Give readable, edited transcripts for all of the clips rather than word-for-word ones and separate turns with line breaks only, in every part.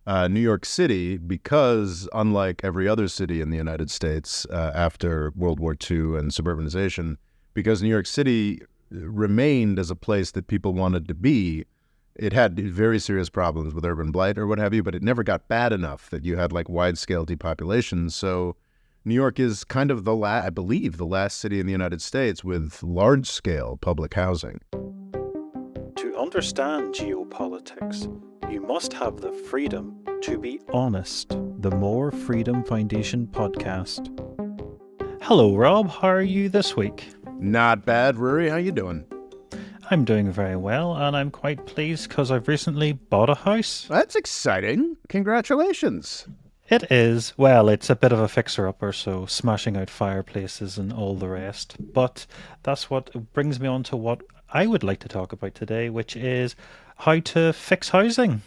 New York City, because unlike every other city in the United States after World War II and suburbanization, because New York City remained as a place that people wanted to be, it had very serious problems with urban blight or what have you, but it never got bad enough that you had like wide-scale depopulation. So New York is kind of I believe, the last city in the United States with large-scale public housing.
To understand geopolitics, you must have the freedom to be honest. The More Freedom Foundation podcast. Hello, Rob. How are you this week?
Not bad, Rory. How you doing?
I'm doing very well, and I'm quite pleased because I've recently bought a house.
That's exciting. Congratulations.
It is. Well, it's a bit of a fixer-upper, so smashing out fireplaces and all the rest. But that's what brings me on to what I would like to talk about today, which is how to fix housing.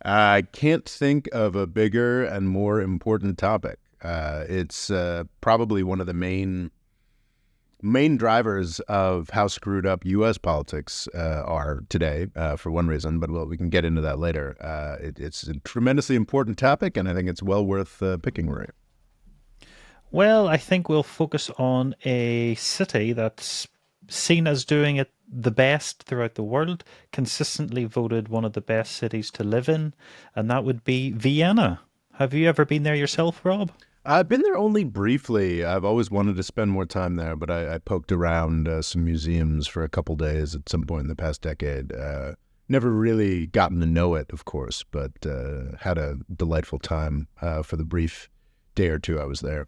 I can't think of a bigger and more important topic. It's probably one of the main drivers of how screwed up U.S. politics are today, for one reason, but we can get into that later. It's a tremendously important topic, and I think it's well worth picking, Rory.
Well, I think we'll focus on a city that's seen as doing it the best throughout the world, consistently voted one of the best cities to live in, and that would be Vienna. Have you ever been there yourself, Rob?
I've been there only briefly. I've always wanted to spend more time there, but I poked around some museums for a couple days at some point in the past decade. Never really gotten to know it, of course, but had a delightful time for the brief day or two I was there.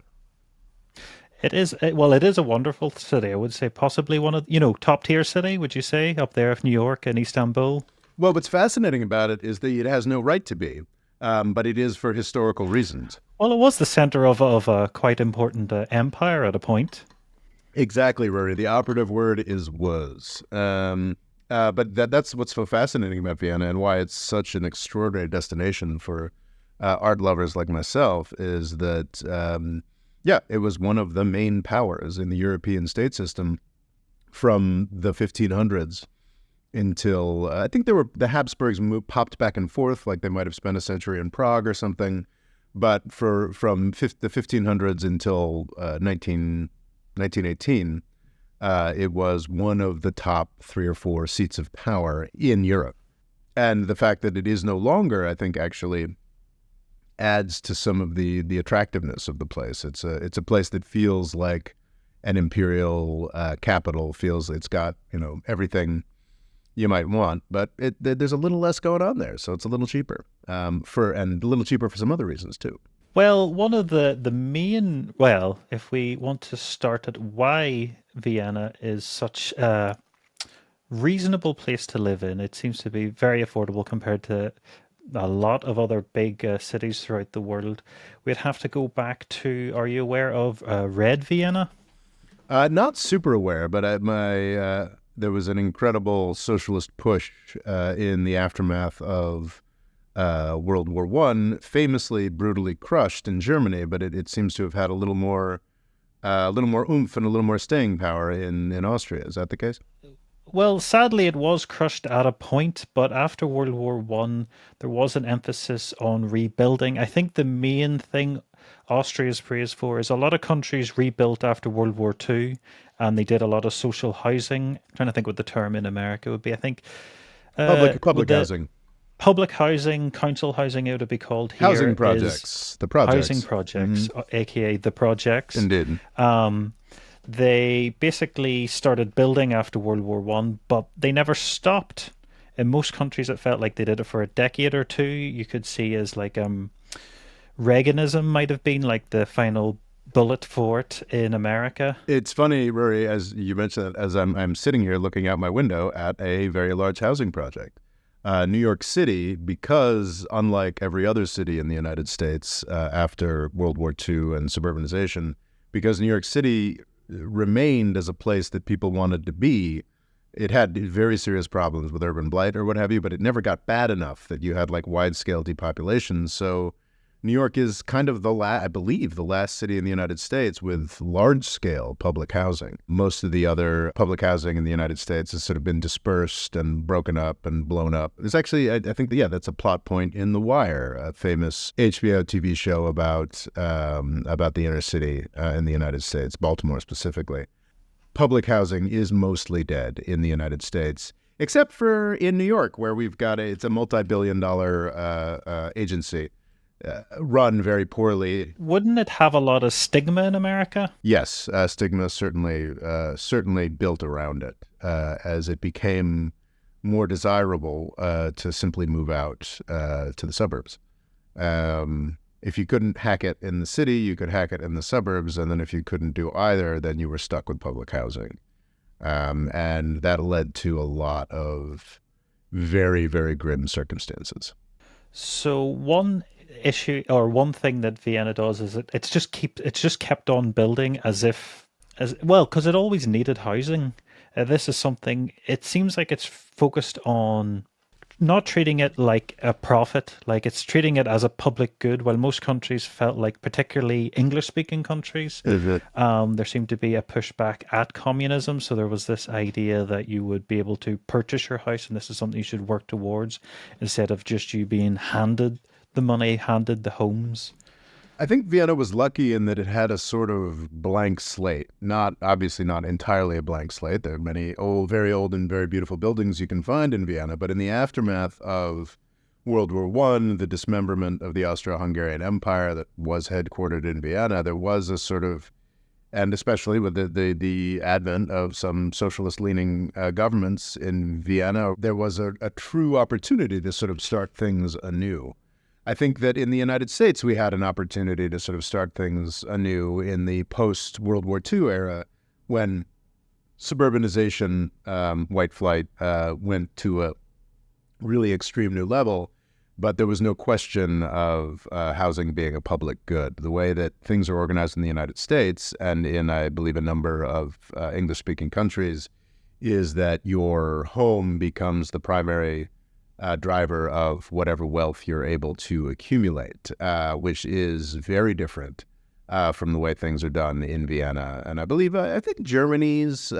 It is a wonderful city. I would say possibly one of, top tier city, would you say, up there with New York and Istanbul?
Well, what's fascinating about it is that it has no right to be, but it is for historical reasons.
Well, it was the center of a quite important empire at a point.
Exactly, Rory. The operative word is was. But that's what's so fascinating about Vienna and why it's such an extraordinary destination for art lovers like myself is that, it was one of the main powers in the European state system from the 1500s until, I think the Habsburgs popped back and forth, like they might have spent a century in Prague or something. But from the 1500s until 1918, it was one of the top 3 or 4 seats of power in Europe. And the fact that it is no longer, I think, actually adds to some of the attractiveness of the place. It's a place that feels like an imperial capital. Feels it's got everything you might want, but there's a little less going on there, so it's a little cheaper. And a little cheaper for some other reasons too.
Well, one of the main, if we want to start at why Vienna is such a reasonable place to live in, it seems to be very affordable compared to a lot of other big cities throughout the world. We'd have to go back to, are you aware of Red Vienna?
Not super aware, but there was an incredible socialist push in the aftermath of World War I, famously brutally crushed in Germany, but it seems to have had a little more oomph and a little more staying power in Austria. Is that the case?
Well, sadly, it was crushed at a point, but after World War I, there was an emphasis on rebuilding. I think the main thing Austria is praised for is a lot of countries rebuilt after World War II, and they did a lot of social housing. I'm trying to think what the term in America would be. I think
public housing.
Public housing, council housing, it would be called here.
Housing projects. The projects.
Housing projects, aka the projects.
Indeed.
They basically started building after World War I, but they never stopped. In most countries, it felt like they did it for a decade or two. You could see as like Reaganism might have been like the final bullet for it in America.
It's funny, Rory, as you mentioned, as I'm sitting here looking out my window at a very large housing project. New York City, because unlike every other city in the United States after World War II and suburbanization, because New York City remained as a place that people wanted to be, it had very serious problems with urban blight or what have you, but it never got bad enough that you had like wide-scale depopulation. So New York is kind of I believe, the last city in the United States with large-scale public housing. Most of the other public housing in the United States has sort of been dispersed and broken up and blown up. There's actually, I think, yeah, that's a plot point in The Wire, a famous HBO TV show about the inner city in the United States, Baltimore specifically. Public housing is mostly dead in the United States, except for in New York, where we've got it's a multi-billion-dollar agency run very poorly.
Wouldn't it have a lot of stigma in America?
Yes, stigma certainly built around it as it became more desirable to simply move out to the suburbs. If you couldn't hack it in the city, you could hack it in the suburbs, and then if you couldn't do either, then you were stuck with public housing. And that led to a lot of very, very grim circumstances.
So one issue or one thing that Vienna does is it's just kept on building as well because it always needed housing. This is something it seems like it's focused on not treating it like a profit, like it's treating it as a public good, while most countries felt like, particularly English speaking countries, there seemed to be a pushback at communism. So there was this idea that you would be able to purchase your house and this is something you should work towards instead of just you being handed the money, handed the homes.
I think Vienna was lucky in that it had a sort of blank slate. Obviously not entirely a blank slate. There are many very old and very beautiful buildings you can find in Vienna, but in the aftermath of World War I, the dismemberment of the Austro-Hungarian Empire that was headquartered in Vienna, there was a sort of, and especially with the advent of some socialist-leaning governments in Vienna, there was a true opportunity to sort of start things anew. I think that in the United States, we had an opportunity to sort of start things anew in the post-World War II era when suburbanization, white flight, went to a really extreme new level, but there was no question of housing being a public good. The way that things are organized in the United States and in, I believe, a number of English-speaking countries is that your home becomes the primary driver of whatever wealth you're able to accumulate, which is very different from the way things are done in Vienna. And I believe, I think Germany's...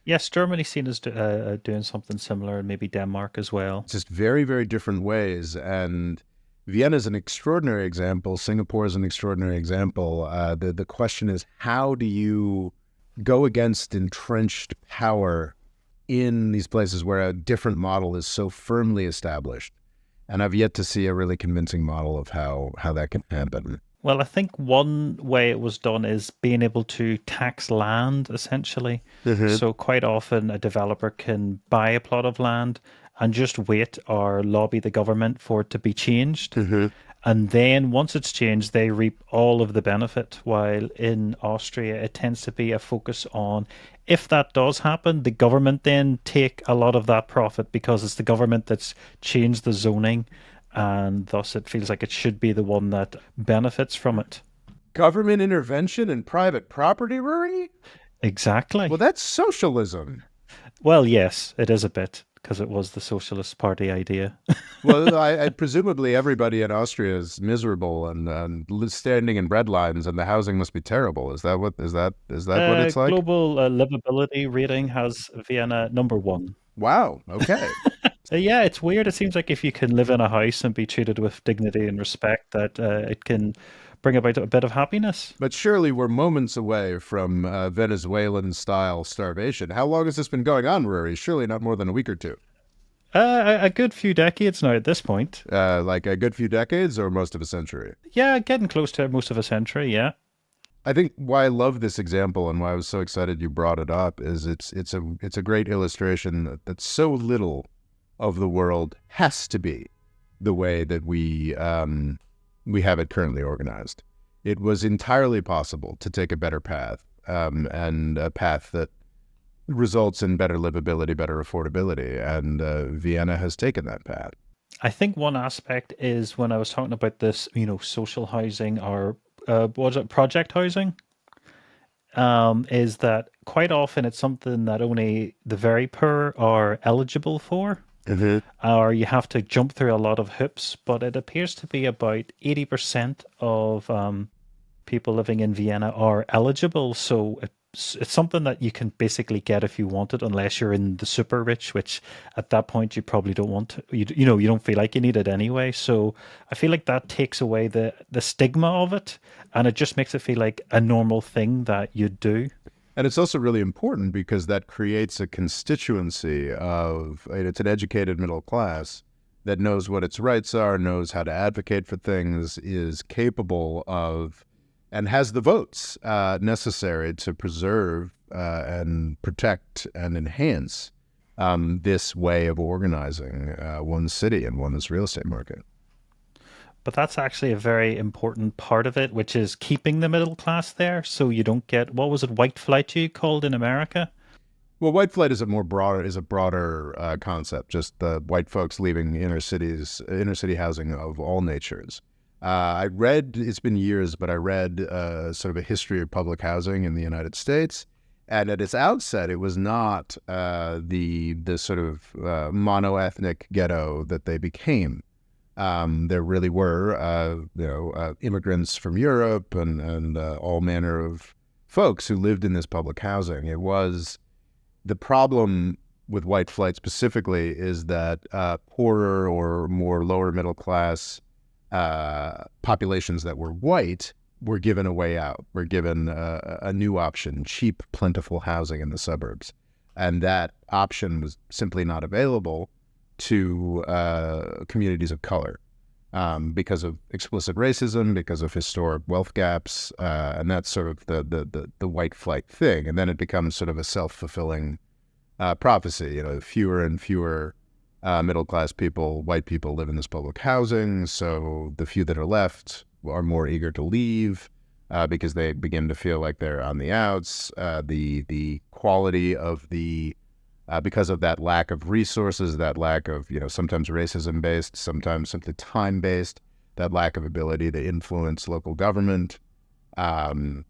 Yes, Germany's seen as doing something similar, and maybe Denmark as well.
Just very, very different ways. And Vienna is an extraordinary example. Singapore is an extraordinary example. The question is, how do you go against entrenched power in these places where a different model is so firmly established? And I've yet to see a really convincing model of how that can happen.
Well, I think one way it was done is being able to tax land, essentially. So quite often a developer can buy a plot of land and just wait or lobby the government for it to be changed. And then once it's changed, they reap all of the benefit. While in Austria, it tends to be a focus on, if that does happen, the government then take a lot of that profit because it's the government that's changed the zoning, and thus it feels like it should be the one that benefits from it.
Government intervention in private property, Rory?
Exactly.
Well, that's socialism.
Well, yes, it is a bit, because it was the Socialist Party idea.
Well, I presumably everybody in Austria is miserable and standing in bread lines, and the housing must be terrible. Is that what it's like?
Global livability rating has Vienna #1.
Wow. Okay.
Yeah, it's weird. It seems like if you can live in a house and be treated with dignity and respect, that it can bring about a bit of happiness.
But surely we're moments away from Venezuelan-style starvation. How long has this been going on, Rory? Surely not more than a week or two.
A good few decades now at this point.
Like a good few decades or most of a century?
Yeah, getting close to most of a century, yeah.
I think why I love this example and why I was so excited you brought it up is it's a great illustration that so little of the world has to be the way that we have it currently organized. It was entirely possible to take a better path, and a path that results in better livability, better affordability, and Vienna has taken that path.
I think one aspect is when I was talking about this, social housing or what was it, project housing, is that quite often it's something that only the very poor are eligible for.
Hmm.
or you have to jump through a lot of hoops. But it appears to be about 80% of people living in Vienna are eligible. So it's something that you can basically get if you want it, unless you're in the super rich, which at that point you probably don't want to, you don't feel like you need it anyway. So I feel like that takes away the stigma of it, and it just makes it feel like a normal thing that you do.
And it's also really important because that creates a constituency of, it's an educated middle class that knows what its rights are, knows how to advocate for things, is capable of, and has the votes necessary to preserve and protect and enhance this way of organizing one's city and one's real estate market.
But that's actually a very important part of it, which is keeping the middle class there, so you don't get, what was it, white flight you called in America?
Well, white flight is a broader concept. Just the white folks leaving inner city housing of all natures. I read, it's been years, but I read sort of a history of public housing in the United States, and at its outset, it was not the sort of monoethnic ghetto that they became. There really were, immigrants from Europe and all manner of folks who lived in this public housing. It was the problem with white flight specifically is that poorer or more lower middle class populations that were white were given a way out, were given a new option, cheap, plentiful housing in the suburbs. And that option was simply not available to communities of color because of explicit racism, because of historic wealth gaps, and that's sort of the white flight thing. And then it becomes sort of a self-fulfilling prophecy. Fewer and fewer middle class people, white people, live in this public housing, so the few that are left are more eager to leave because they begin to feel like they're on the outs. The quality of the because of that lack of resources, that lack of, sometimes racism based, sometimes simply time based, that lack of ability to influence local government, the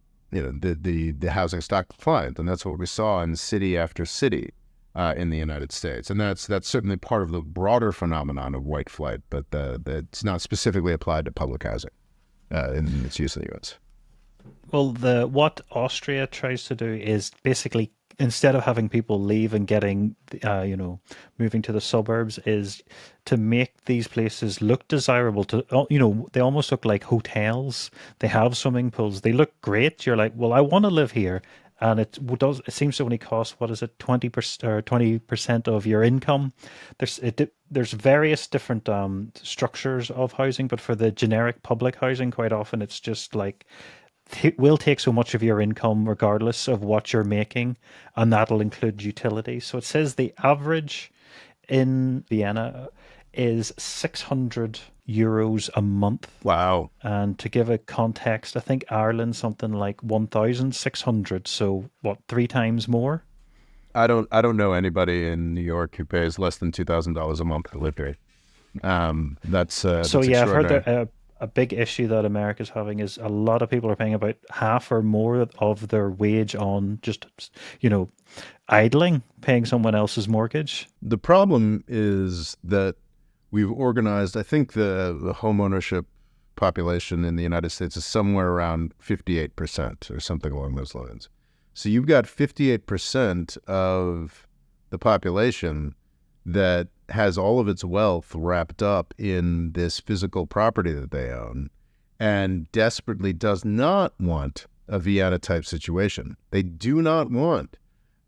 housing stock declined. And that's what we saw in city after city in the United States. And that's certainly part of the broader phenomenon of white flight, but it's not specifically applied to public housing in its use in the U.S.
Well, what Austria tries to do is basically, instead of having people leave and getting, moving to the suburbs, is to make these places look desirable. They almost look like hotels. They have swimming pools. They look great. You're like, well, I want to live here, and it seems to only cost, what is it, 20% or 20% of your income. There's various different structures of housing, but for the generic public housing, quite often it's just like will take so much of your income regardless of what you're making, and that'll include utilities. So it says the average in Vienna is 600 euros a month.
Wow.
And to give a context, I think Ireland's something like 1,600. So what, three times more?
I don't know anybody in New York who pays less than $2,000 a month to live here. That's
So yeah, I've heard
extraordinary.
that a big issue that America's having is a lot of people are paying about half or more of their wage on just, you know, idling, paying someone else's mortgage.
The problem is that we've organized, I think the home ownership population in the United States is somewhere around 58% or something along those lines. So you've got 58% of the population that has all of its wealth wrapped up in this physical property that they own and desperately does not want a Vienna type situation. They do not want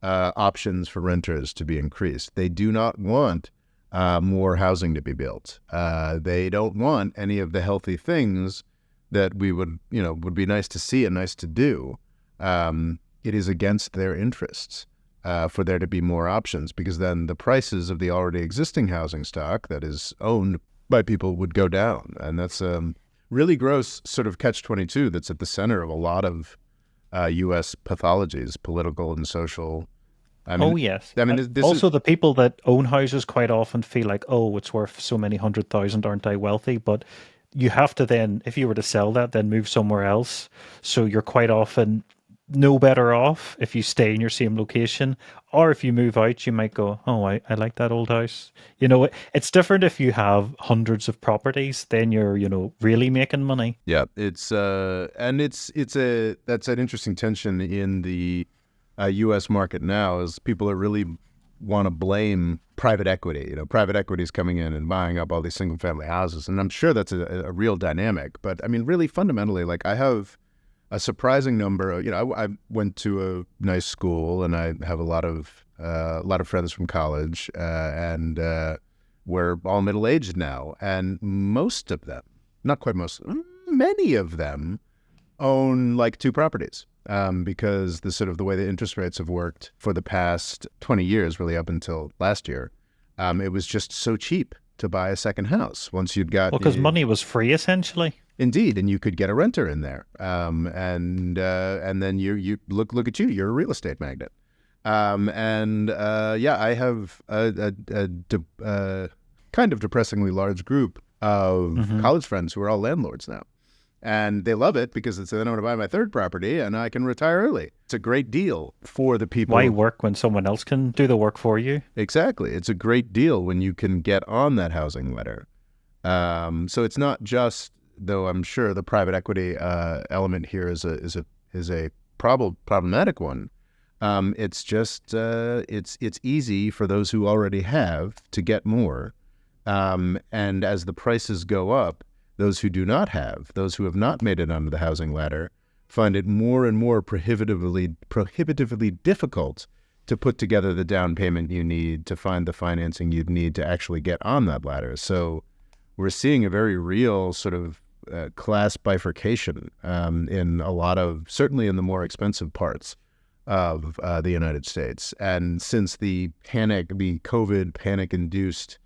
options for renters to be increased. They do not want more housing to be built. They don't want any of the healthy things that we would be nice to see and nice to do. It is against their interests for there to be more options, because then the prices of the already existing housing stock that is owned by people would go down. And that's really gross sort of catch-22 that's at the center of a lot of U.S. pathologies, political and social.
Oh, yes.
This is.
Also, the people that own houses quite often feel like, oh, it's worth so many 100,000, aren't I wealthy? But you have to then, if you were to sell that, then move somewhere else. So you're quite often no better off if you stay in your same location. Or if you move out, you might go, oh, I like that old house. It's different if you have hundreds of properties, then you're, really making money.
Yeah, it's that's an interesting tension in the U.S. market now, as people are really want to blame private equity. Private equity is coming in and buying up all these single family houses, and I'm sure that's a real dynamic. But I mean, really fundamentally, like I have a surprising number. I went to a nice school, and I have a lot of friends from college, and we're all middle aged now, and most of them, not quite most, many of them own like two properties. Because the way the interest rates have worked for the past 20 years, really up until last year, it was just so cheap to buy a second house once you'd got...
Well, because money was free, essentially.
Indeed, and you could get a renter in there, and then you look at you, you're a real estate magnate, I have a kind of depressingly large group of college friends who are all landlords now. And they love it because it's, then I'm going to buy my third property and I can retire early. It's a great deal for the people.
Why work when someone else can do the work for you?
Exactly. It's a great deal when you can get on that housing ladder. So it's not just, though I'm sure the private equity element here is a problematic one. It's just it's easy for those who already have to get more. And as the prices go up, those who do not have, those who have not made it onto the housing ladder, find it more and more prohibitively difficult to put together the down payment you need, to find the financing you'd need to actually get on that ladder. So we're seeing a very real sort of class bifurcation in a lot of, certainly in the more expensive parts of the United States. And since the COVID panic-induced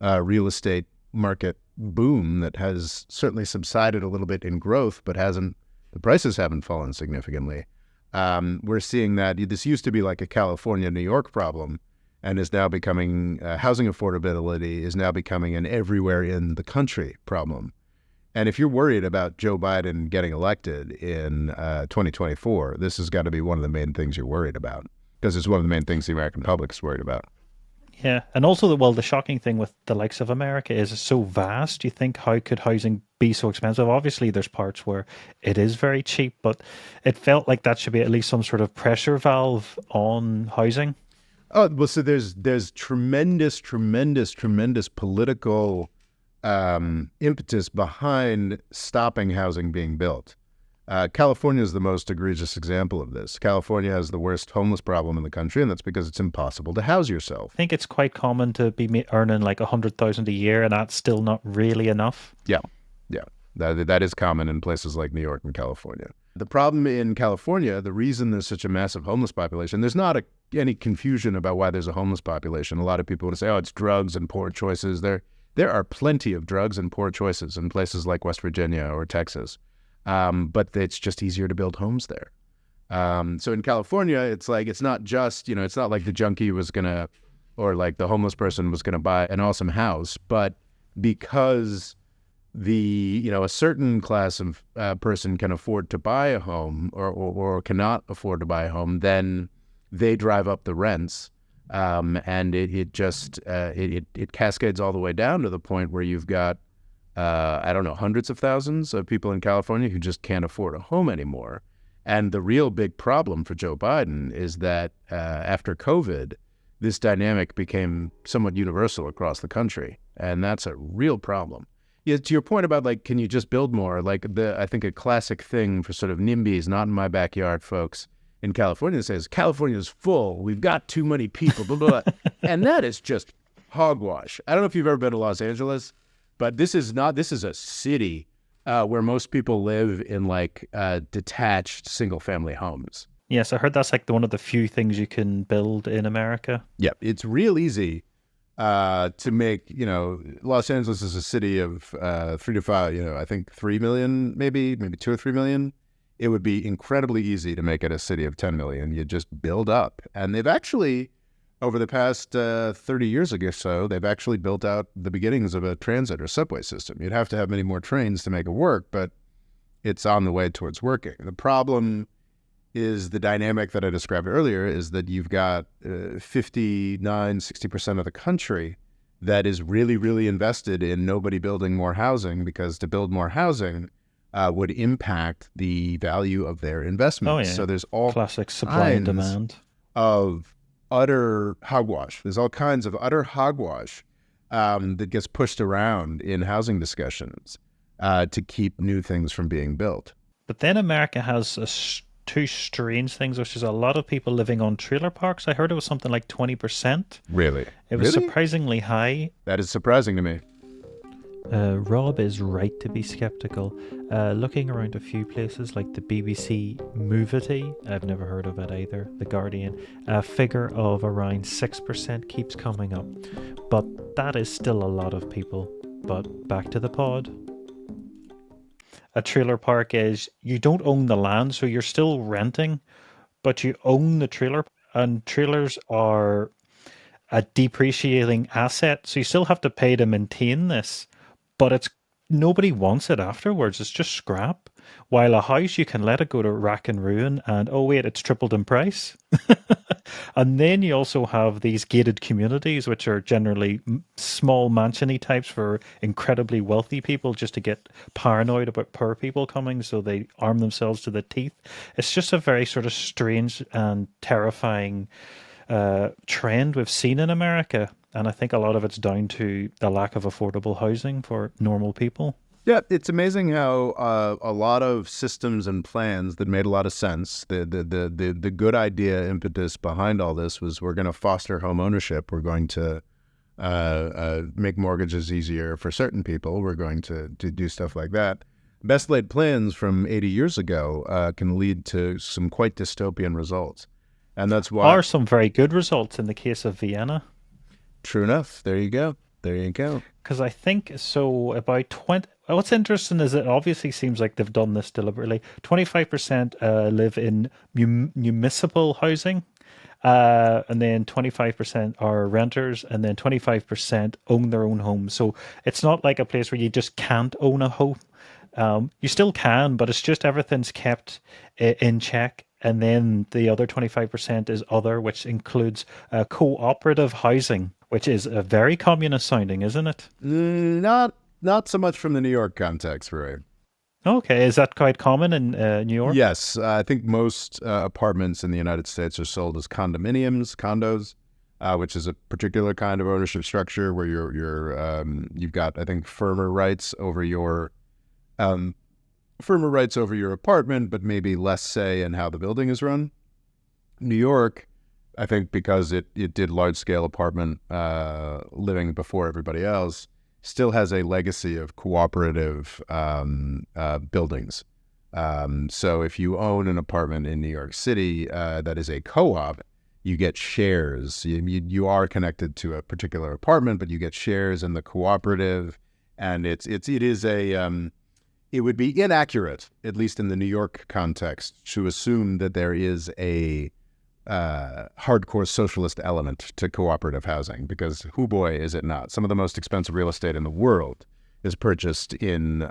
real estate market boom that has certainly subsided a little bit in growth, but the prices haven't fallen significantly. We're seeing that this used to be like a California, New York problem, and is now becoming, housing affordability is now becoming an everywhere in the country problem. And if you're worried about Joe Biden getting elected in 2024, this has got to be one of the main things you're worried about, because it's one of the main things the American public is worried about.
Yeah, and also the shocking thing with the likes of America is it's so vast. You think, how could housing be so expensive? Obviously, there's parts where it is very cheap, but it felt like that should be at least some sort of pressure valve on housing.
Oh, well, so there's tremendous political impetus behind stopping housing being built. California is the most egregious example of this. California has the worst homeless problem in the country, and that's because it's impossible to house yourself.
I think it's quite common to be earning like $100,000 a year, and that's still not really enough.
Yeah. That is common in places like New York and California. The problem in California, the reason there's such a massive homeless population, there's not any confusion about why there's a homeless population. A lot of people would say, oh, it's drugs and poor choices. There are plenty of drugs and poor choices in places like West Virginia or Texas. But it's just easier to build homes there. So in California, it's like, it's not just, it's not like the junkie was or like the homeless person was going to buy an awesome house, but because a certain class of person can afford to buy a home or cannot afford to buy a home, then they drive up the rents. And it cascades all the way down to the point where you've got, hundreds of thousands of people in California who just can't afford a home anymore. And the real big problem for Joe Biden is that after COVID, this dynamic became somewhat universal across the country. And that's a real problem. Yeah, to your point about, like, can you just build more? Like, I think a classic thing for sort of NIMBYs, not in my backyard folks in California says, California's full. We've got too many people, blah, blah, blah. And that is just hogwash. I don't know if you've ever been to Los Angeles, but this is a city where most people live in like detached single family homes.
Yes, I heard that's like one of the few things you can build in America.
Yeah, it's real easy to make, Los Angeles is a city of 3 to 5, I think 3 million, maybe 2 or 3 million. It would be incredibly easy to make it a city of 10 million. You just build up. And they've actually, over the past 30 years or so, they've actually built out the beginnings of a transit or subway system. You'd have to have many more trains to make it work, but it's on the way towards working. The problem is the dynamic that I described earlier, is that you've got 59, 60% of the country that is really, really invested in nobody building more housing, because to build more housing would impact the value of their
Oh
investments.
yeah,
So there's all
classic supply and
kinds
demand.
of utter hogwash. There's all kinds of utter hogwash that gets pushed around in housing discussions to keep new things from being built.
But then America has two strange things, which is a lot of people living on trailer parks. I heard it was something like 20%.
Really?
It was
Really?
surprisingly high.
That is surprising to me.
Rob is right to be skeptical. Looking around a few places like the BBC Movity, I've never heard of it either, The Guardian, a figure of around 6% keeps coming up. But that is still a lot of people. But back to the pod. A trailer park is you don't own the land, so you're still renting, but you own the trailer, and trailers are a depreciating asset, so you still have to pay to maintain this, but it's nobody wants it afterwards. It's just scrap. While a house, you can let it go to rack and ruin, and oh wait, it's tripled in price. And then you also have these gated communities, which are generally small mansiony types for incredibly wealthy people, just to get paranoid about poor people coming, so they arm themselves to the teeth. It's just a very sort of strange and terrifying trend we've seen in America. And I think a lot of it's down to the lack of affordable housing for normal people.
Yeah, it's amazing how a lot of systems and plans that made a lot of sense. The good idea impetus behind all this was, we're going to foster home ownership. We're going to make mortgages easier for certain people. We're going to do stuff like that. Best laid plans from 80 years ago can lead to some quite dystopian results. And that's why...
Are some very good results in the case of Vienna.
True enough. There you go. There you go.
Because I think so about 20... What's interesting is it obviously seems like they've done this deliberately. 25% live in municipal housing, and then 25% are renters, and then 25% own their own home. So it's not like a place where you just can't own a home. You still can, but it's just everything's kept in check. And then the other 25% is other, which includes cooperative housing, which is a very communist sounding, isn't it?
Not so much from the New York context, Roy.
Okay, is that quite common in New York?
Yes, I think most apartments in the United States are sold as condominiums, condos, which is a particular kind of ownership structure where you've got, I think, firmer rights over your apartment, but maybe less say in how the building is run. New York, I think, because it did large scale apartment living before everybody else, still has a legacy of cooperative buildings. So if you own an apartment in New York City that is a co-op, you get shares. You are connected to a particular apartment, but you get shares in the cooperative, and it would be inaccurate, at least in the New York context, to assume that there is a hardcore socialist element to cooperative housing, because hoo boy is it not. Some of the most expensive real estate in the world is purchased in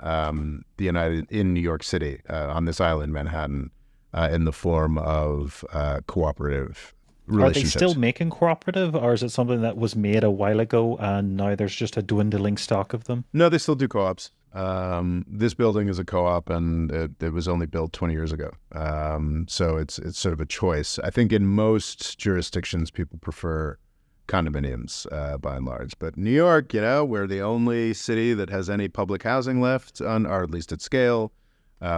New York City, on this island, Manhattan, in the form of cooperative relationships.
Are they still making cooperative, or is it something that was made a while ago and now there's just a dwindling stock of them?
No, they still do co-ops. This building is a co-op, and it was only built 20 years ago. So it's sort of a choice. I think in most jurisdictions, people prefer condominiums by and large. But New York, we're the only city that has any public housing left, or at least at scale.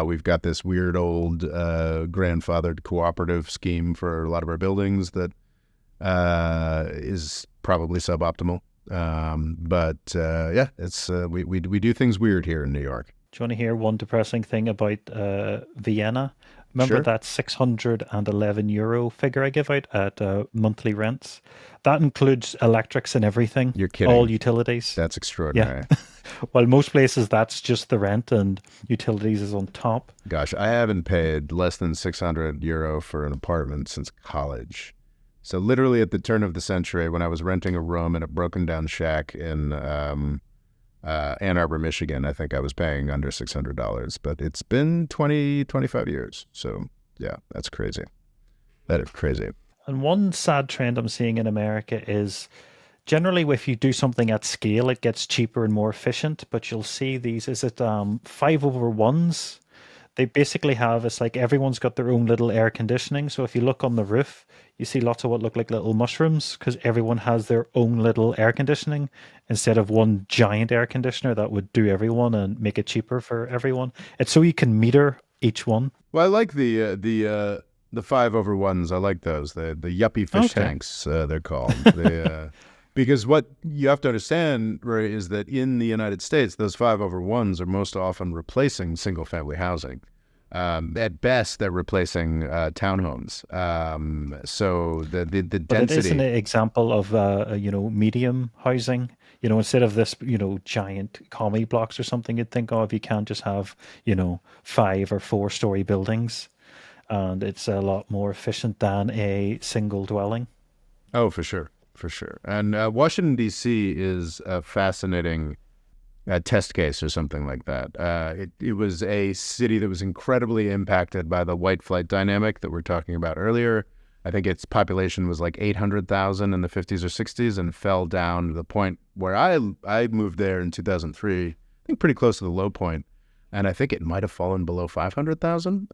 We've got this weird old grandfathered cooperative scheme for a lot of our buildings that is probably suboptimal. But it's we do things weird here in New York.
Do you want to hear one depressing thing about Vienna? Remember
Sure.
that €611 figure I give out at monthly rents? That includes electrics and everything.
You're kidding.
All utilities.
That's extraordinary.
Yeah. While most places that's just the rent and utilities is on top.
Gosh, I haven't paid less than €600 for an apartment since college. So literally at the turn of the century, when I was renting a room in a broken down shack in Ann Arbor, Michigan, I think I was paying under $600. But it's been 20, 25 years. So Yeah, that's crazy. That is crazy.
And one sad trend I'm seeing in America is generally if you do something at scale, it gets cheaper and more efficient. But you'll see these, is it 5/1s? They basically have, it's like everyone's got their own little air conditioning. So if you look on the roof, you see lots of what look like little mushrooms because everyone has their own little air conditioning instead of one giant air conditioner that would do everyone and make it cheaper for everyone. It's so you can meter each one.
Well, I like the 5/1s. I like those. The yuppie fish
Okay.
tanks, they're called. Because what you have to understand, Ray, is that in the United States, those 5/1s are most often replacing single family housing. At best, they're replacing townhomes. So the
But it is an
density.
example of, medium housing. Instead of this, giant commie blocks or something, you'd think, oh, if you can't just have, 5 or 4 story buildings, and it's a lot more efficient than a single dwelling.
Oh, for sure, for sure. And Washington D.C. is a fascinating test case or something like that. It was a city that was incredibly impacted by the white flight dynamic that we're talking about earlier. I think its population was like 800,000 in the 50s or 60s and fell down to the point where I moved there in 2003, I think pretty close to the low point. And I think it might have fallen below 500,000.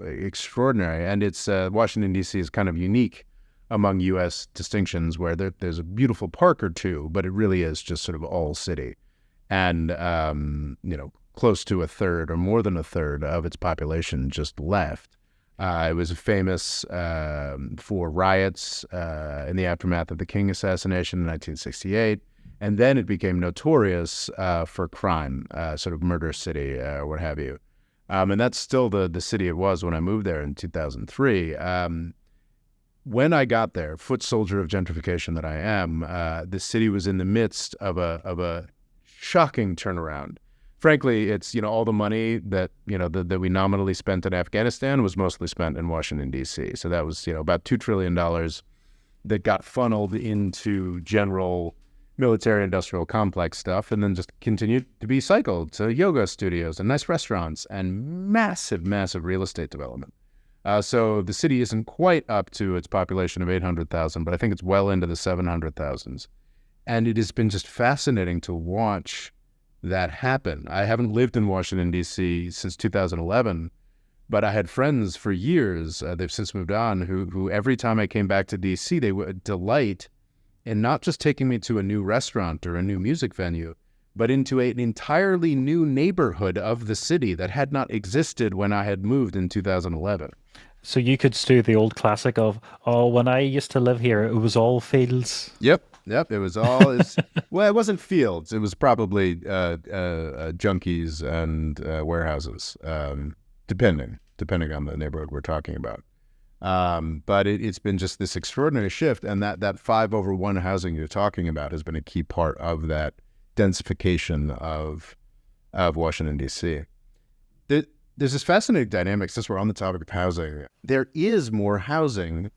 Extraordinary. And it's Washington, D.C. is kind of unique among U.S. distinctions where there's a beautiful park or two, but it really is just sort of all city. And, close to a third or more than a third of its population just left. It was famous for riots in the aftermath of the King assassination in 1968. And then it became notorious for crime, sort of murder city, what have you. And that's still the city it was when I moved there in 2003. When I got there, foot soldier of gentrification that I am, the city was in the midst of a shocking turnaround. Frankly, it's all the money that that we nominally spent in Afghanistan was mostly spent in Washington D.C. So that was about $2 trillion that got funneled into general military industrial complex stuff, and then just continued to be cycled to yoga studios and nice restaurants and massive real estate development. So the city isn't quite up to its population of 800,000, but I think it's well into the 700,000s. And it has been just fascinating to watch that happen. I haven't lived in Washington, D.C. since 2011, but I had friends for years, they've since moved on, who every time I came back to D.C., they would delight in not just taking me to a new restaurant or a new music venue, but into an entirely new neighborhood of the city that had not existed when I had moved in 2011.
So you could do the old classic of, oh, when I used to live here, it was all fields.
Yep. It was all. Well, it wasn't fields. It was probably junkies and warehouses, depending on the neighborhood we're talking about. But it's been just this extraordinary shift, and that 5/1 housing you're talking about has been a key part of that densification of Washington D.C. There's this fascinating dynamic, since we're on the topic of housing. There is more housing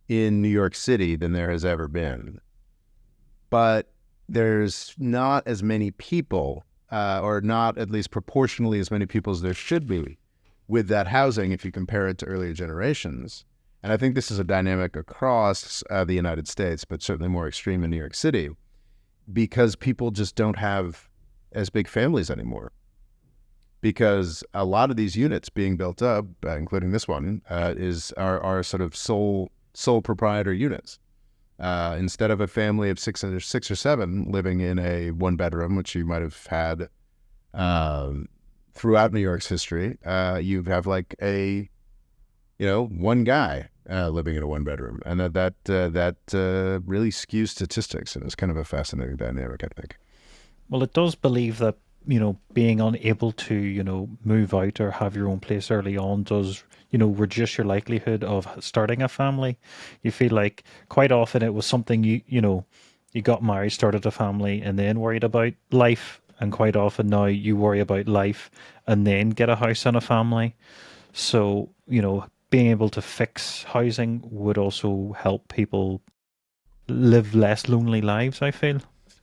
in New York City than there has ever been, but there's not as many people, or not at least proportionally as many people as there should be with that housing if you compare it to earlier generations. And I think this is a dynamic across the United States, but certainly more extreme in New York City, because people just don't have as big families anymore. Because a lot of these units being built up, including this one, are sort of sole proprietor units. Instead of a family of six or seven living in a one bedroom, which you might have had throughout New York's history, you have like one guy living in a one bedroom, and that really skews statistics, and it's kind of a fascinating dynamic, I think.
Well, it does believe that, being unable to, move out or have your own place early on does, reduce your likelihood of starting a family. You feel like quite often it was something you got married, started a family, and then worried about life. And quite often now you worry about life and then get a house and a family. So, being able to fix housing would also help people live less lonely lives, I feel.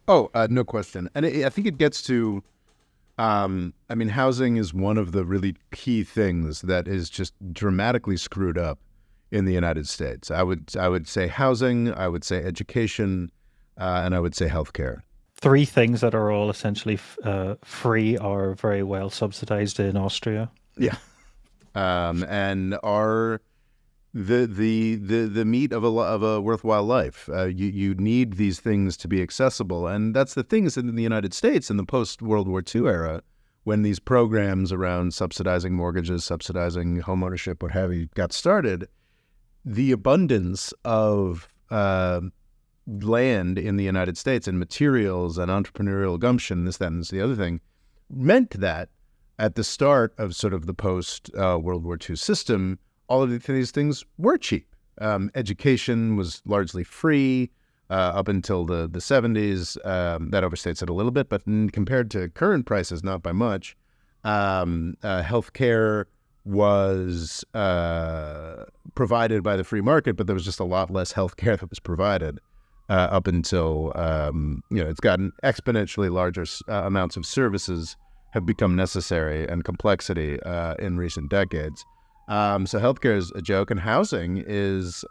Oh, no question. And I think it gets to I mean, housing is one of the really key things that is just dramatically screwed up in the United States. I would say housing, I would say education, and I would say healthcare.
Three things that are all essentially free are very well subsidized in Austria.
Yeah. And are the meat of a worthwhile life. You need these things to be accessible, and that's the thing is that in the United States in the post World War II era, when these programs around subsidizing mortgages, subsidizing home ownership, what have you, got started, the abundance of land in the United States and materials and entrepreneurial gumption, this, that, and this, the other thing, meant that at the start of sort of the post World War II system, all of these things were cheap. Education was largely free up until the 70s. That overstates it a little bit, but compared to current prices, not by much. Healthcare was provided by the free market, but there was just a lot less healthcare that was provided up until, it's gotten exponentially larger amounts of services have become necessary and complexity in recent decades. So healthcare is a joke, and housing is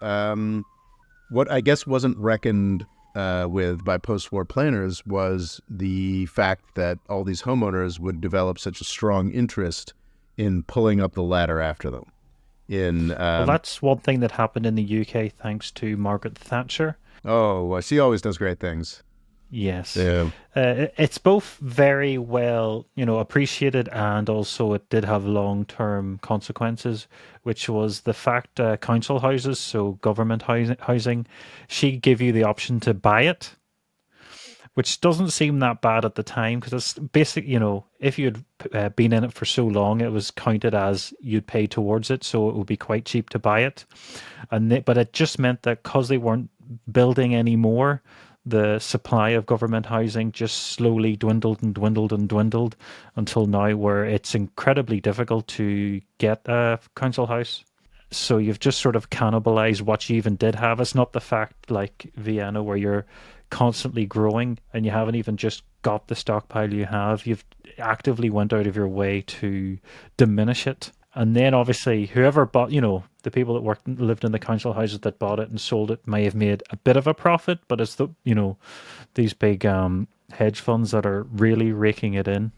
what I guess wasn't reckoned with by post-war planners was the fact that all these homeowners would develop such a strong interest in pulling up the ladder after them.
Well, that's one thing that happened in the UK thanks to Margaret Thatcher.
She always does great things.
Yes.
Yeah.
It's both very well, appreciated, and also it did have long-term consequences, which was the fact council houses, so government housing, she gave you the option to buy it, which doesn't seem that bad at the time because it's basic, if you'd been in it for so long, it was counted as you'd pay towards it, so it would be quite cheap to buy it. But it just meant that because they weren't building anymore, the supply of government housing just slowly dwindled and dwindled and dwindled until now where it's incredibly difficult to get a council house. So you've just sort of cannibalized what you even did have. It's not the fact like Vienna where you're constantly growing and you haven't even just got the stockpile you have. You've actively went out of your way to diminish it. And then obviously whoever bought, the people that lived in the council houses that bought it and sold it may have made a bit of a profit, but it's these big hedge funds that are really raking it in.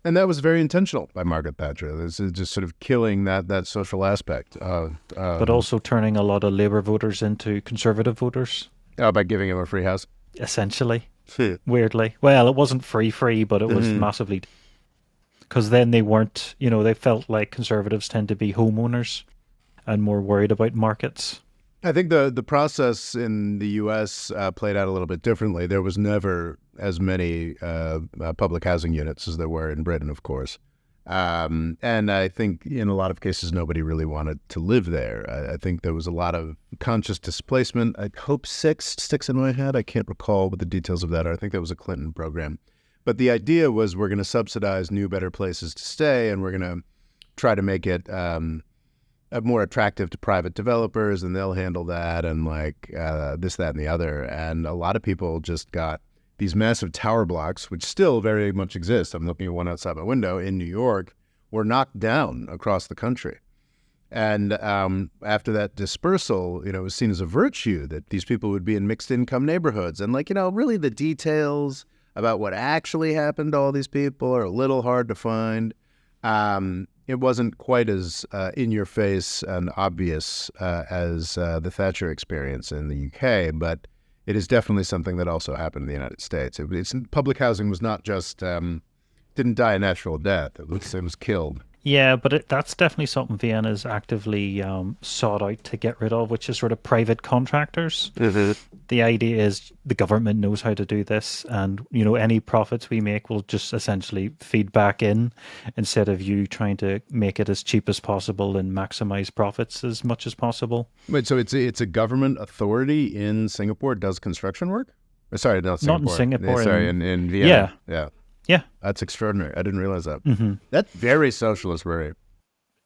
And that was very intentional by Margaret Thatcher. This is just sort of killing that social aspect.
But also turning a lot of Labour voters into Conservative voters.
By giving them a free house.
Essentially. Weirdly. Well, it wasn't free, but it was massively... Because then they weren't, they felt like Conservatives tend to be homeowners and more worried about markets.
I think the process in the U.S. Played out a little bit differently. There was never as many public housing units as there were in Britain, of course. And I think in a lot of cases, nobody really wanted to live there. I think there was a lot of conscious displacement. I hope six sticks in my head. I can't recall what the details of that are. I think that was a Clinton program. But the idea was we're going to subsidize new, better places to stay, and we're going to try to make it more attractive to private developers, and they'll handle that, and this, that, and the other. And a lot of people just got these massive tower blocks, which still very much exist. I'm looking at one outside my window in New York, were knocked down across the country. And after that dispersal, it was seen as a virtue that these people would be in mixed income neighborhoods. And really the details about what actually happened to all these people are a little hard to find. It wasn't quite as in your face and obvious as the Thatcher experience in the UK, but it is definitely something that also happened in the United States. Public housing was not just, didn't die a natural death. It was killed.
Yeah, but that's definitely something Vienna's actively sought out to get rid of, which is sort of private contractors.
Mm-hmm.
The idea is the government knows how to do this, and any profits we make will just essentially feed back in instead of you trying to make it as cheap as possible and maximize profits as much as possible.
Wait, so it's a government authority in Singapore does construction work? Sorry, not Singapore.
Not in Singapore.
Sorry, in Vienna.
Yeah.
Yeah. That's extraordinary. I didn't realize that.
Mm-hmm.
That's very socialist, very.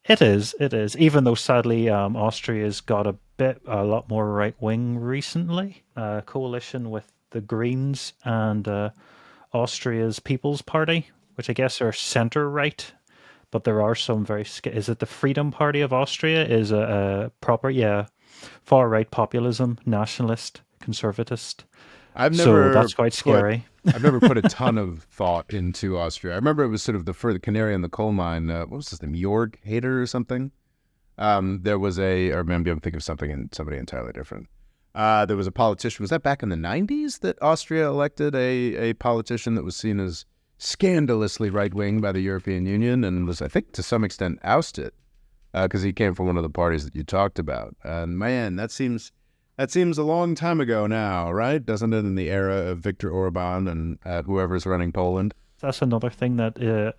It is. Even though sadly Austria's got a lot more right wing recently. Coalition with the Greens and Austria's People's Party. which I guess are center right, but there are some is it the Freedom Party of Austria is a proper, yeah, far right populism, nationalist, conservatist.
I've
So
never
that's quite
put
scary.
I've never put a ton of thought into Austria. I remember it was sort of the canary in the coal mine. What was his name? Jorg Hader or something. There was or maybe I'm thinking of somebody entirely different. There was a politician. Was that back in the 90s that Austria elected a politician that was seen as scandalously right-wing by the European Union and was, I think, to some extent ousted because he came from one of the parties that you talked about. And man, that seems a long time ago now, right? Doesn't it, in the era of Viktor Orban and whoever's running Poland?
That's another thing that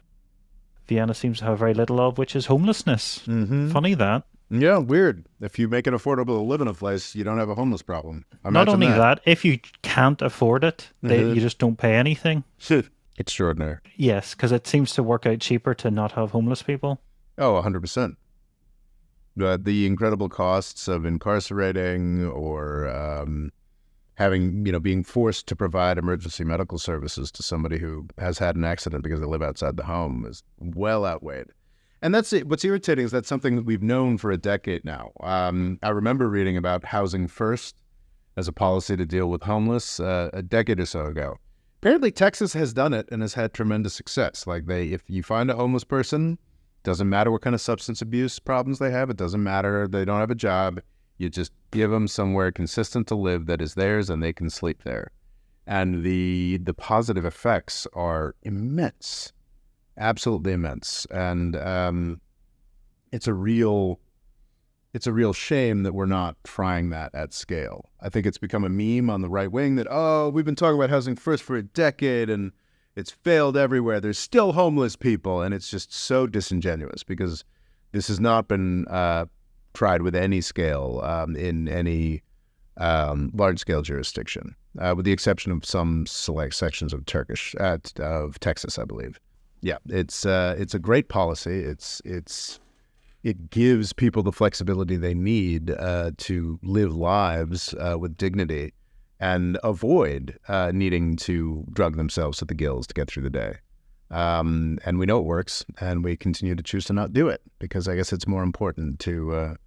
Vienna seems to have very little of, which is homelessness.
Mm-hmm.
Funny that.
Yeah, weird. If you make it affordable to live in a place, you don't have a homeless problem.
Not
Imagine
only that, if you can't afford it, you just don't pay anything.
Extraordinary.
Yes, because it seems to work out cheaper to not have homeless people.
Oh, 100%. The incredible costs of incarcerating or being forced to provide emergency medical services to somebody who has had an accident because they live outside the home is well outweighed. And that's it. What's irritating is that's something that we've known for a decade now. I remember reading about housing first as a policy to deal with homeless a decade or so ago. Apparently, Texas has done it and has had tremendous success. Like if you find a homeless person, doesn't matter what kind of substance abuse problems they have. It doesn't matter. They don't have a job. You just give them somewhere consistent to live that is theirs and they can sleep there. And the positive effects are immense. Absolutely immense, and it's a real shame that we're not trying that at scale. I think it's become a meme on the right wing that we've been talking about housing first for a decade and it's failed everywhere. There's still homeless people, and it's just so disingenuous because this has not been tried with any scale in any large scale jurisdiction, with the exception of some select sections of Texas, I believe. Yeah, it's a great policy. It gives people the flexibility they need to live lives with dignity and avoid needing to drug themselves to the gills to get through the day. And we know it works, and we continue to choose to not do it because I guess it's more important to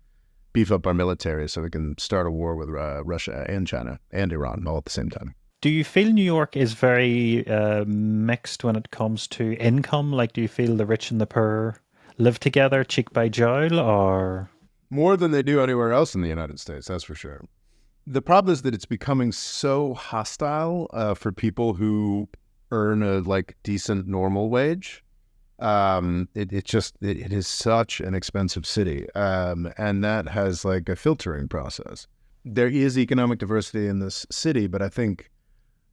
beef up our military so we can start a war with Russia and China and Iran all at the same time.
Do you feel New York is very mixed when it comes to income? Like, do you feel the rich and the poor live together cheek by jowl, or?
More than they do anywhere else in the United States, that's for sure. The problem is that it's becoming so hostile for people who earn a decent normal wage. It is such an expensive city, and that has a filtering process. There is economic diversity in this city, but I think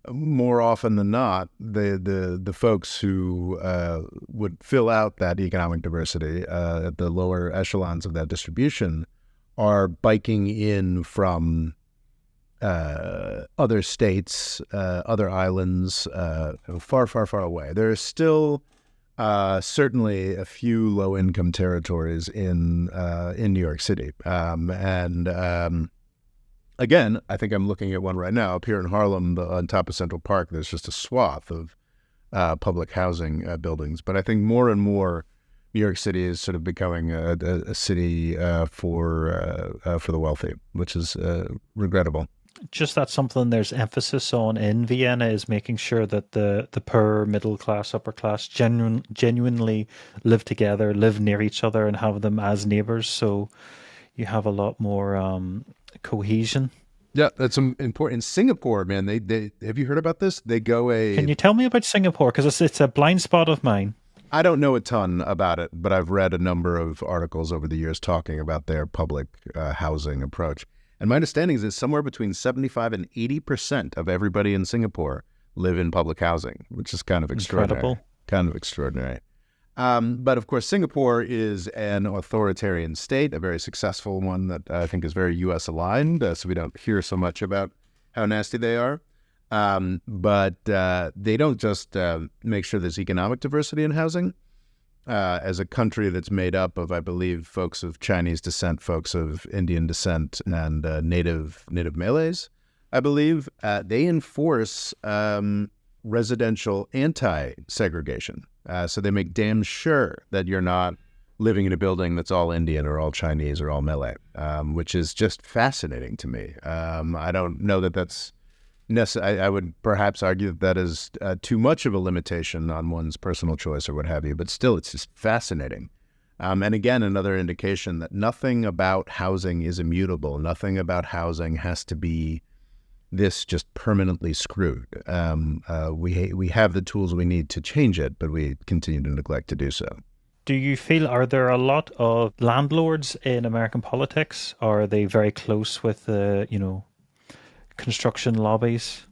more often than not, the folks who would fill out that economic diversity at the lower echelons of that distribution are biking in from other states, other islands, far, far, far away. There are still certainly a few low-income territories in New York City, Again, I think I'm looking at one right now up here in Harlem on top of Central Park. There's just a swath of public housing buildings. But I think more and more New York City is sort of becoming a city for the wealthy, which is regrettable.
Just that's something there's emphasis on in Vienna is making sure that the poor, middle class, upper class genuinely live together, live near each other and have them as neighbors. So you have a lot more cohesion.
Yeah, that's important. In Singapore, man, they have you heard about this? They go
Can you tell me about Singapore? Because it's a blind spot of mine.
I don't know a ton about it, but I've read a number of articles over the years talking about their public housing approach. And my understanding is that somewhere between 75 and 80% of everybody in Singapore live in public housing, which is kind of extraordinary.
Incredible.
Kind of extraordinary. But of course, Singapore is an authoritarian state, a very successful one that I think is very U.S. aligned, so we don't hear so much about how nasty they are. But they don't just make sure there's economic diversity in housing. As a country that's made up of, I believe, folks of Chinese descent, folks of Indian descent, and native Malays, I believe, they enforce residential anti-segregation. So they make damn sure that you're not living in a building that's all Indian or all Chinese or all Malay, which is just fascinating to me. I don't know that that's I would perhaps argue that that is too much of a limitation on one's personal choice or what have you, but still, it's just fascinating. And again, another indication that nothing about housing is immutable. Nothing about housing has to be this just permanently screwed. We have the tools we need to change it, but we continue to neglect to do so.
Do you feel, are there a lot of landlords in American politics? Or are they very close with the, construction lobbies?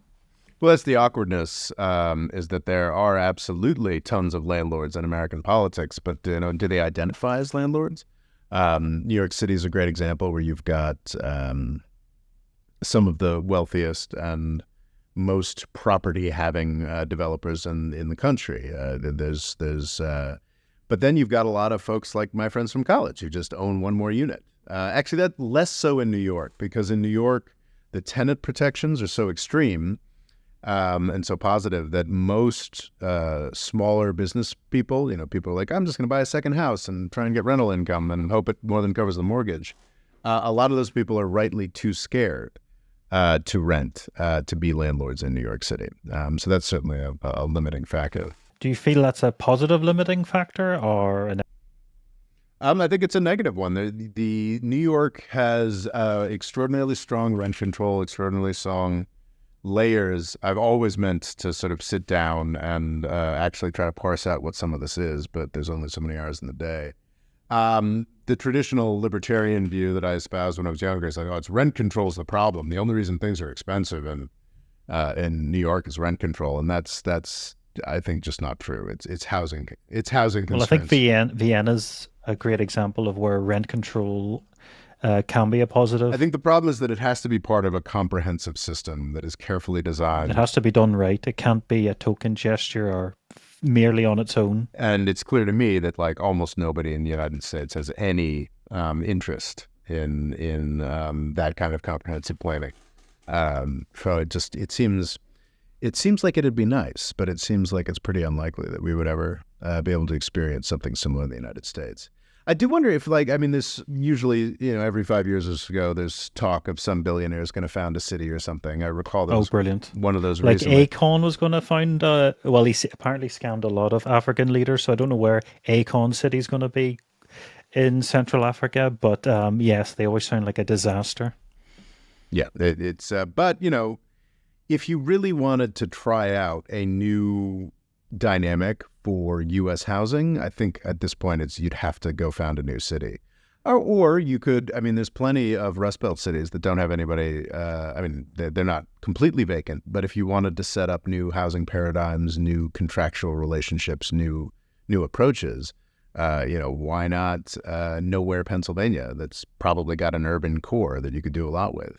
Well, that's the awkwardness, is that there are absolutely tons of landlords in American politics, but do they identify as landlords? New York City is a great example where you've got some of the wealthiest and most property-having developers in the country. But then you've got a lot of folks like my friends from college who just own one more unit. Actually, that's less so in New York, because in New York, the tenant protections are so extreme and so positive that most smaller business people, people are like, I'm just going to buy a second house and try and get rental income and hope it more than covers the mortgage. A lot of those people are rightly too scared to rent, to be landlords in New York City. So that's certainly a limiting factor.
Do you feel that's a positive limiting factor or an...
I think it's a negative one. The New York has extraordinarily strong rent control, extraordinarily strong layers. I've always meant to sort of sit down and actually try to parse out what some of this is, but there's only so many hours in the day. The traditional libertarian view that I espoused when I was younger is like, it's rent control is the problem. The only reason things are expensive in New York is rent control, and that's I think just not true. It's housing. It's housing constraints.
Well, I think Vienna's a great example of where rent control can be a positive.
I think the problem is that it has to be part of a comprehensive system that is carefully designed.
It has to be done right. It can't be a token gesture or merely on its own.
And it's clear to me that like almost nobody in the United States has any interest in that kind of comprehensive planning. So it seems like it'd be nice, but it seems like it's pretty unlikely that we would ever be able to experience something similar in the United States. I do wonder if, this usually, every 5 years or so, there's talk of some billionaires going to found a city or something. I recall there was
brilliant.
One of those
like
recently.
Akon was going to find, he apparently scammed a lot of African leaders, so I don't know where Akon City is going to be in Central Africa, but yes, they always sound like a disaster.
Yeah, it's, but, if you really wanted to try out a new dynamic for U.S. housing, I think at this point you'd have to go found a new city. Or you could, there's plenty of Rust Belt cities that don't have anybody, they're not completely vacant, but if you wanted to set up new housing paradigms, new contractual relationships, new approaches, why not Nowhere, Pennsylvania? That's probably got an urban core that you could do a lot with.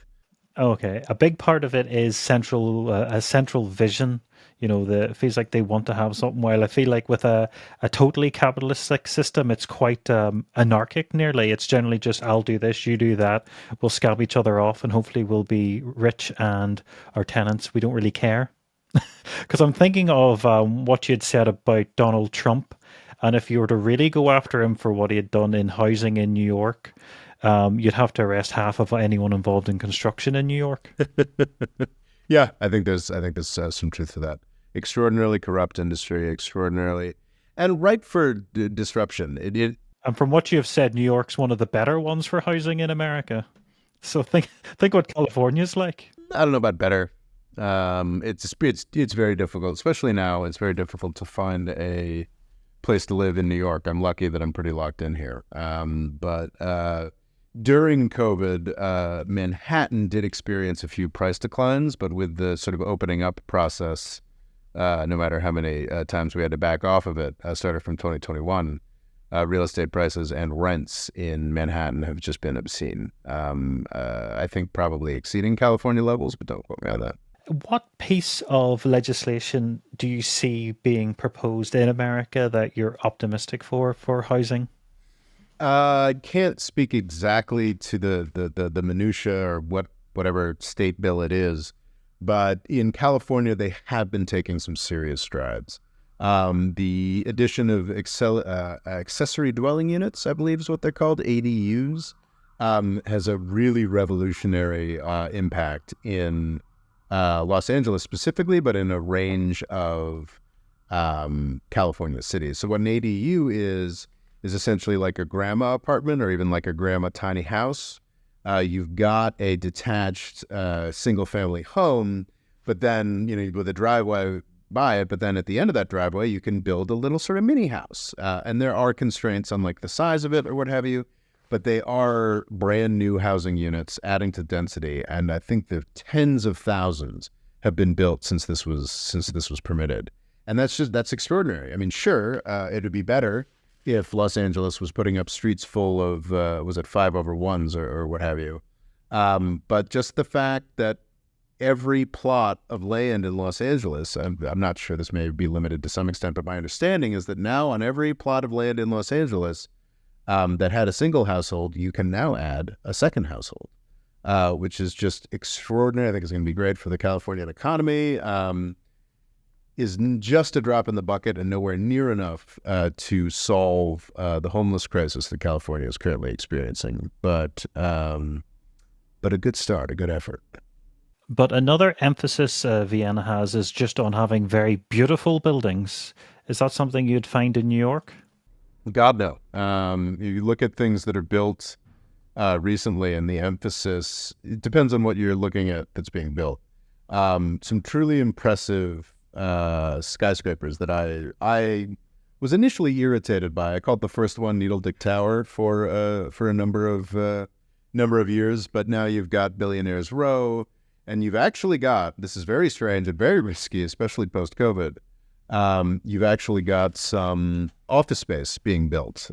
Okay, a big part of it is a central vision. It feels like they want to have something. While I feel like with a totally capitalistic system, it's quite anarchic. Nearly, it's generally just I'll do this, you do that. We'll scab each other off, and hopefully we'll be rich. And our tenants, we don't really care. Because I'm thinking of what you had said about Donald Trump, and if you were to really go after him for what he had done in housing in New York. You'd have to arrest half of anyone involved in construction in New York.
Yeah, I think there's some truth to that. Extraordinarily corrupt industry, extraordinarily, and ripe for disruption.
And from what you have said, New York's one of the better ones for housing in America. So think what California's like.
I don't know about better. It's very difficult, especially now. It's very difficult to find a place to live in New York. I'm lucky that I'm pretty locked in here. But during COVID, Manhattan did experience a few price declines, but with the sort of opening up process, no matter how many times we had to back off of it, started from 2021, real estate prices and rents in Manhattan have just been obscene. I think probably exceeding California levels, but don't quote me on that.
What piece of legislation do you see being proposed in America that you're optimistic for housing?
I can't speak exactly to the minutia or whatever state bill it is, But in California, they have been taking some serious strides. The addition of accessory dwelling units, I believe is what they're called, ADUs, has a really revolutionary impact in Los Angeles specifically, but in a range of California cities. So what an ADU is essentially like a grandma apartment or even like a grandma tiny house. You've got a detached single family home, but then, with a driveway by it, but then at the end of that driveway, you can build a little sort of mini house. And there are constraints on like the size of it or what have you, but they are brand new housing units adding to density. And I think the tens of thousands have been built since this was permitted. And that's extraordinary. I mean, sure, it would be better if Los Angeles was putting up streets full of, was it 5/1s or what have you. But just the fact that every plot of land in Los Angeles, I'm not sure this may be limited to some extent, but my understanding is that now on every plot of land in Los Angeles that had a single household, you can now add a second household, which is just extraordinary. I think it's going to be great for the Californian economy. Is just a drop in the bucket and nowhere near enough to solve the homeless crisis that California is currently experiencing. But a good start, a good effort.
But another emphasis Vienna has is just on having very beautiful buildings. Is that something you'd find in New York?
God, no. You look at things that are built recently, and the emphasis, it depends on what you're looking at that's being built. Some truly impressive skyscrapers that I was initially irritated by. I called the first one Needle Dick Tower for a number of years, but now you've got Billionaires Row, and you've actually got, this is very strange and very risky, especially post-COVID, you've actually got some office space being built.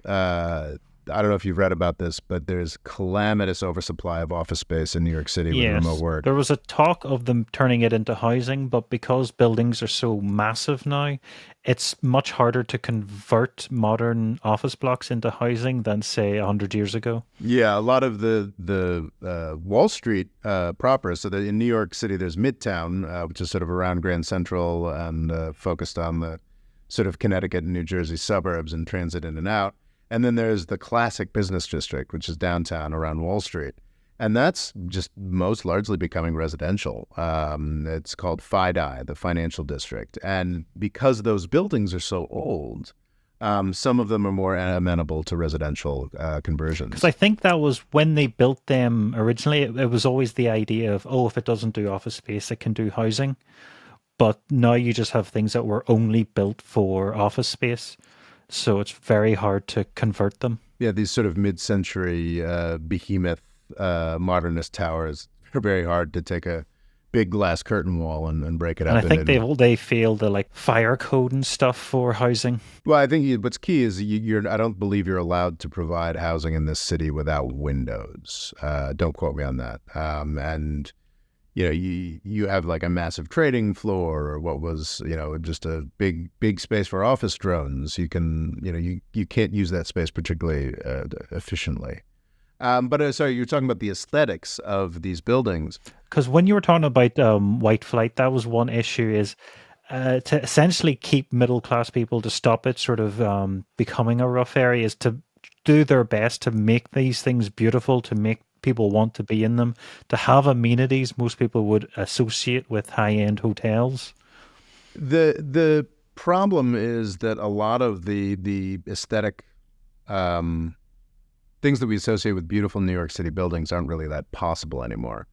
I don't know if you've read about this, but there's calamitous oversupply of office space in New York City with remote work.
There was a talk of them turning it into housing, but because buildings are so massive now, it's much harder to convert modern office blocks into housing than, say, 100 years ago.
Yeah, a lot of the Wall Street proper, so in New York City, there's Midtown, which is sort of around Grand Central and focused on the sort of Connecticut and New Jersey suburbs and transit in and out. And then there's the classic business district, which is downtown around Wall Street. And that's just most largely becoming residential. It's called FIDI, the financial district. And because those buildings are so old, some of them are more amenable to residential conversions.
Because I think that was when they built them originally, it was always the idea of, if it doesn't do office space, it can do housing. But now you just have things that were only built for office space. So it's very hard to convert them.
Yeah, these sort of mid-century behemoth modernist towers are very hard to take a big glass curtain wall and break it up.
And I think they fail the like fire code and stuff for housing.
Well, I think what's key is I don't believe you're allowed to provide housing in this city without windows. Don't quote me on that. And you have like a massive trading floor or what was, just a big space for office drones. You can, you can't use that space particularly efficiently. But sorry, you're talking about the aesthetics of these buildings.
Because when you were talking about white flight, that was one issue is to essentially keep middle-class people, to stop it sort of becoming a rough area, is to do their best to make these things beautiful, to make people want to be in them, to have amenities most people would associate with high-end hotels.
The problem is that a lot of the aesthetic things that we associate with beautiful New York City buildings aren't really that possible anymore,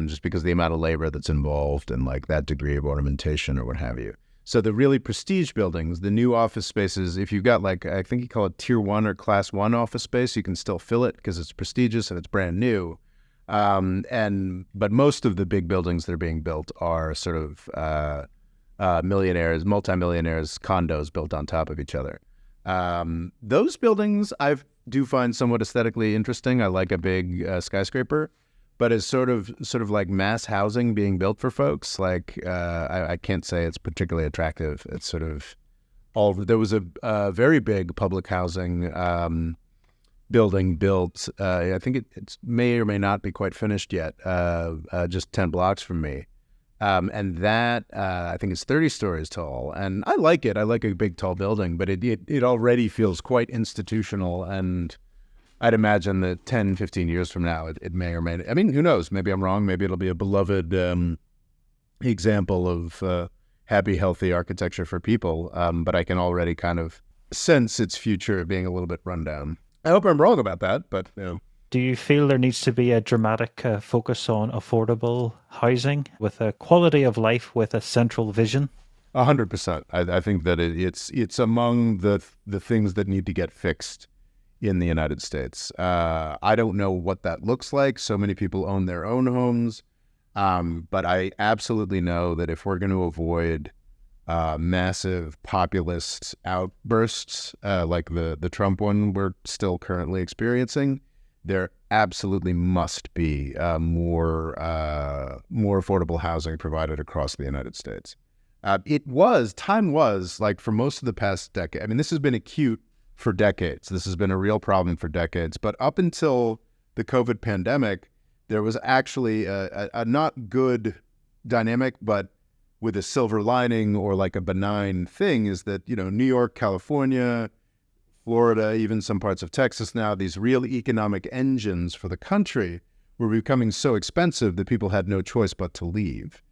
just because of the amount of labor that's involved and like that degree of ornamentation or what have you. So the really prestige buildings, the new office spaces, if you've got like, I think you call it tier 1 or class 1 office space, you can still fill it because it's prestigious and it's brand new. But most of the big buildings that are being built are sort of millionaires, multimillionaires, condos built on top of each other. Those buildings I do find somewhat aesthetically interesting. I like a big skyscraper. But as sort of like mass housing being built for folks, like I can't say it's particularly attractive. It's sort of there was a very big public housing building built. I think it may or may not be quite finished yet. Just 10 blocks from me, And that, I think, is 30 stories tall. And I like it. I like a big, tall building, but it already feels quite institutional. And I'd imagine that 10, 15 years from now, it may or may not. I mean, who knows? Maybe I'm wrong. Maybe it'll be a beloved example of happy, healthy architecture for people. But I can already kind of sense its future being a little bit run down. I hope I'm wrong about that, but you know.
Do you feel there needs to be a dramatic focus on affordable housing with a quality of life with a central vision?
100%. I think that it's among the things that need to get fixed in the United States. I don't know what that looks like. So many people own their own homes, but I absolutely know that if we're going to avoid massive populist outbursts like the Trump one we're still currently experiencing, there absolutely must be more affordable housing provided across the United States. Time was like for most of the past decade. I mean, this has been acute for decades. This has been a real problem for decades. But up until the COVID pandemic, there was actually a not good dynamic, but with a silver lining or like a benign thing is that, New York, California, Florida, even some parts of Texas now, these real economic engines for the country were becoming so expensive that people had no choice but to leave.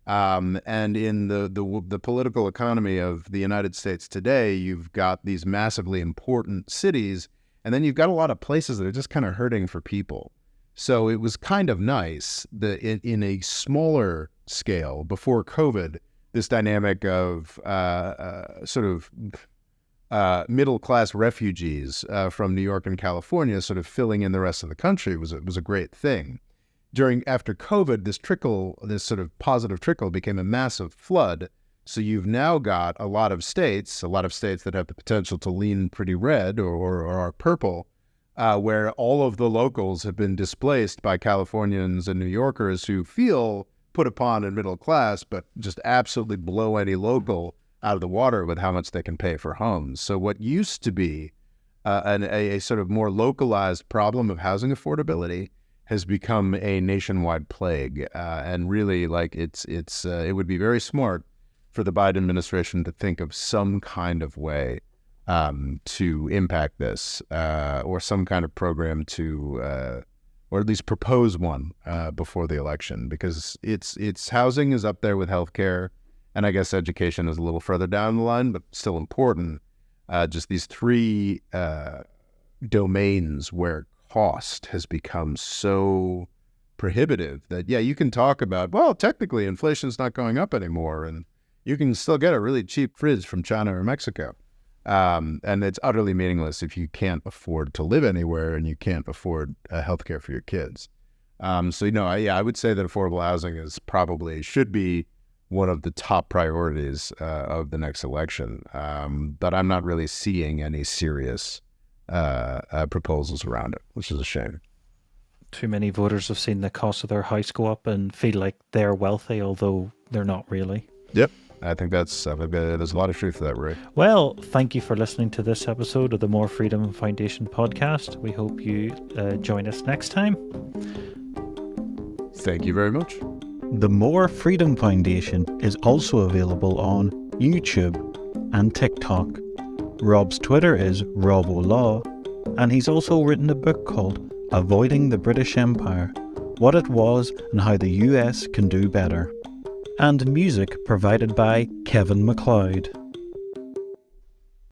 And in the political economy of the United States today, you've got these massively important cities, and then you've got a lot of places that are just kind of hurting for people. So it was kind of nice that in a smaller scale before COVID, this dynamic of sort of middle-class refugees from New York and California sort of filling in the rest of the country was a great thing. After COVID, this sort of positive trickle became a massive flood. So you've now got a lot of states that have the potential to lean pretty red or are purple, where all of the locals have been displaced by Californians and New Yorkers who feel put upon and middle class, but just absolutely blow any local out of the water with how much they can pay for homes. So what used to be a sort of more localized problem of housing affordability has become a nationwide plague. And really, like it would be very smart for the Biden administration to think of some kind of way to impact this, or some kind of program to, or at least propose one before the election, because it's housing is up there with healthcare. And I guess education is a little further down the line, but still important. Just these three domains where cost has become so prohibitive that, yeah, you can talk about, well, technically inflation's not going up anymore, and you can still get a really cheap fridge from China or Mexico. And it's utterly meaningless if you can't afford to live anywhere and you can't afford healthcare for your kids. I would say that affordable housing should be one of the top priorities of the next election. But I'm not really seeing any serious proposals around it, which is a shame.
Too many voters have seen the cost of their house go up and feel like they're wealthy, although they're not really.
Yep. I think there's a lot of truth to that, Ray.
Well, thank you for listening to this episode of the More Freedom Foundation podcast. We hope you join us next time.
Thank you very much.
The More Freedom Foundation is also available on YouTube and TikTok. Rob's Twitter is RobOLaw, and he's also written a book called Avoiding the British Empire, What It Was and How the US Can Do Better. And music provided by Kevin MacLeod.